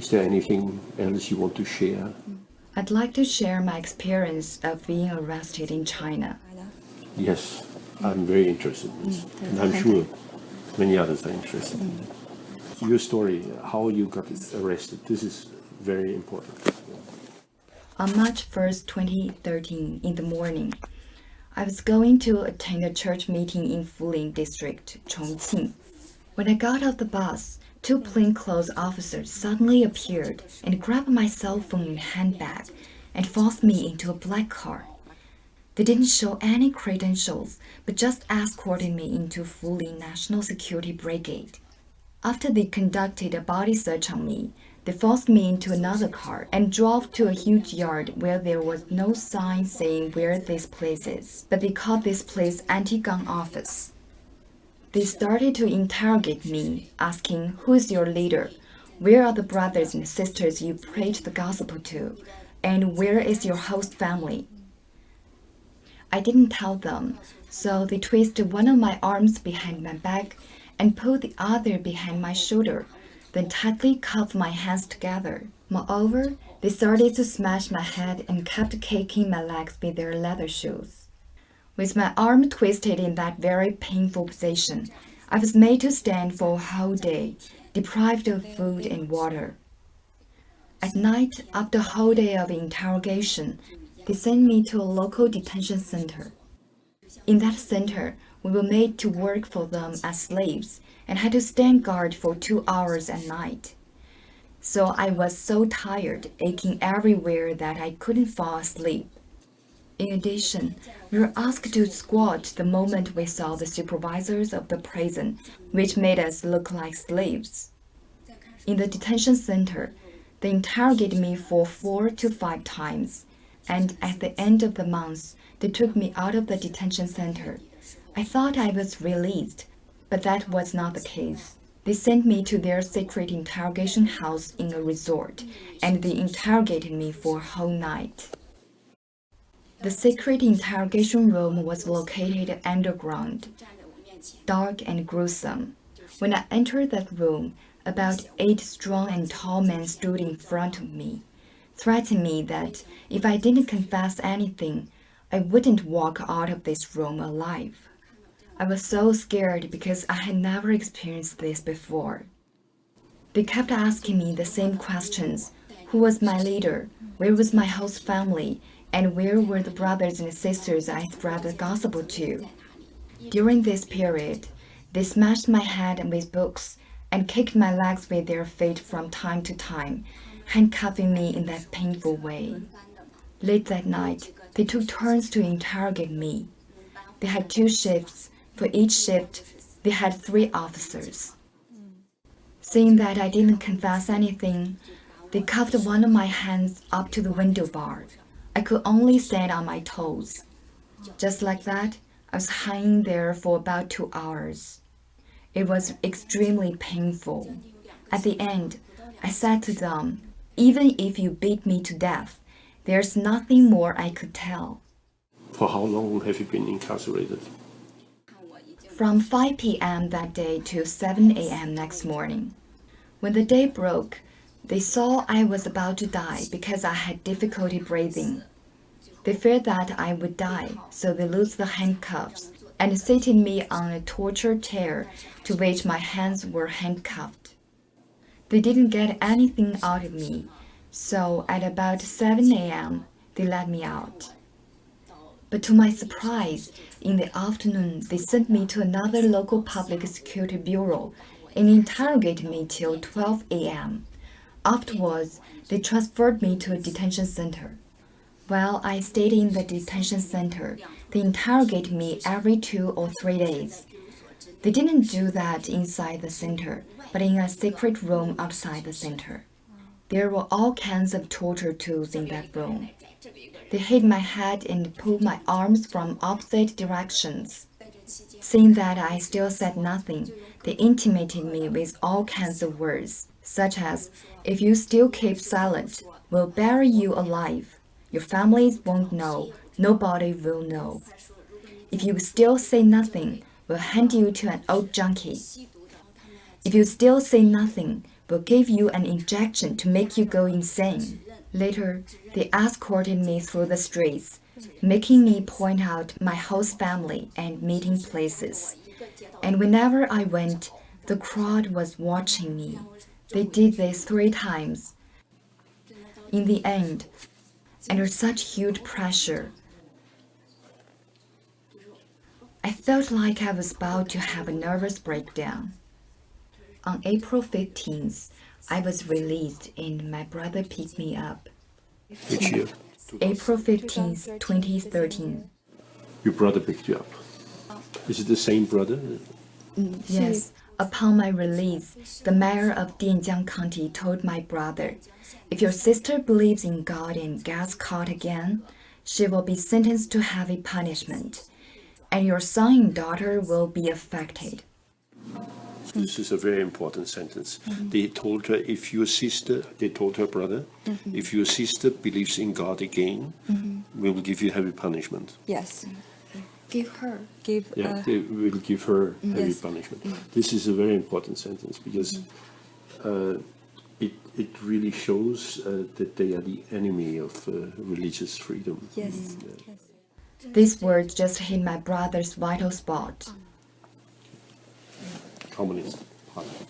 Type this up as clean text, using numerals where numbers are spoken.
Is there anything else you want to share? I'd like to share my experience of being arrested in China. Yes, I'm very interested in this, and I'm sure many others are interested. Your story, how you got arrested, this is very important. On March 1st, 2013, in the morning, I was going to attend a church meeting in Fuling District, Chongqing. When I got off the bus, two plainclothes officers suddenly appeared and grabbed my cell phone and handbag and forced me into a black car. They didn't show any credentials, but just escorted me into Fuling National Security Brigade. After they conducted a body search on me, they forced me into another car and drove to a huge yard where there was no sign saying where this place is, but they called this place anti-gun office. They started to interrogate me, asking, "Who is your leader? Where are the brothers and sisters you preach the gospel to? And where is your host family?" I didn't tell them, so they twisted one of my arms behind my back and pulled the other behind my shoulder, then tightly cuffed my hands together. Moreover, they started to smash my head and kept kicking my legs with their leather shoes. With my arm twisted in that very painful position, I was made to stand for a whole day, deprived of food and water. At night, after a whole day of interrogation, they sent me to a local detention center. In that center, we were made to work for them as slaves and had to stand guard for 2 hours at night. So I was so tired, aching everywhere that I couldn't fall asleep. In addition, we were asked to squat the moment we saw the supervisors of the prison, which made us look like slaves. In the detention center, they interrogated me for 4 to 5 times, and at the end of the month, they took me out of the detention center. I thought I was released, but that was not the case. They sent me to their secret interrogation house in a resort, and they interrogated me for a whole night. The secret interrogation room was located underground, dark and gruesome. When I entered that room, about 8 strong and tall men stood in front of me, threatening me that if I didn't confess anything, I wouldn't walk out of this room alive. I was so scared because I had never experienced this before. They kept asking me the same questions. Who was my leader? Where was my host family? And where were the brothers and sisters I spread the gospel to? During this period, they smashed my head with books and kicked my legs with their feet from time to time, handcuffing me in that painful way. Late that night, they took turns to interrogate me. They had 2 shifts. For each shift, they had 3 officers. Seeing that I didn't confess anything, they cuffed one of my hands up to the window bar. I could only stand on my toes. Just like that, I was hanging there for about 2 hours. It was extremely painful. At the end, I said to them, "Even if you beat me to death, there's nothing more I could tell." For how long have you been incarcerated? From 5 p.m. that day to 7 a.m. next morning. When the day broke, they saw I was about to die because I had difficulty breathing. They feared that I would die, so they loosed the handcuffs and seated me on a torture chair to which my hands were handcuffed. They didn't get anything out of me, so at about 7 a.m., they let me out. But to my surprise, in the afternoon, they sent me to another local public security bureau and interrogated me till 12 a.m. Afterwards, they transferred me to a detention center. While I stayed in the detention center, they interrogated me every 2 or 3 days. They didn't do that inside the center, but in a secret room outside the center. There were all kinds of torture tools in that room. They hit my head and pulled my arms from opposite directions. Seeing that I still said nothing, they intimidated me with all kinds of words, such as, "If you still keep silent, we'll bury you alive. Your families won't know. Nobody will know. If you still say nothing, we'll hand you to an old junkie. If you still say nothing, will give you an injection to make you go insane. Later, they escorted me through the streets, making me point out my host family and meeting places. And whenever I went, the crowd was watching me. They did this 3 times. In the end, under such huge pressure, I felt like I was about to have a nervous breakdown. On April 15th, I was released and my brother picked me up. Which year? April 15th, 2013. Your brother picked you up. Is it the same brother? Yes, upon my release, the mayor of Dianjiang County told my brother, if your sister believes in God and gets caught again, she will be sentenced to heavy punishment, and your son and daughter will be affected. This is a very important sentence. They told her, if your sister, they told her brother, if your sister believes in God again, we will give you heavy punishment. Yes. Give her. Yeah, they will give her heavy Yes. punishment. This is a very important sentence because it really shows that they are the enemy of religious freedom. Yes. These words just hit my brother's vital spot. Communist party.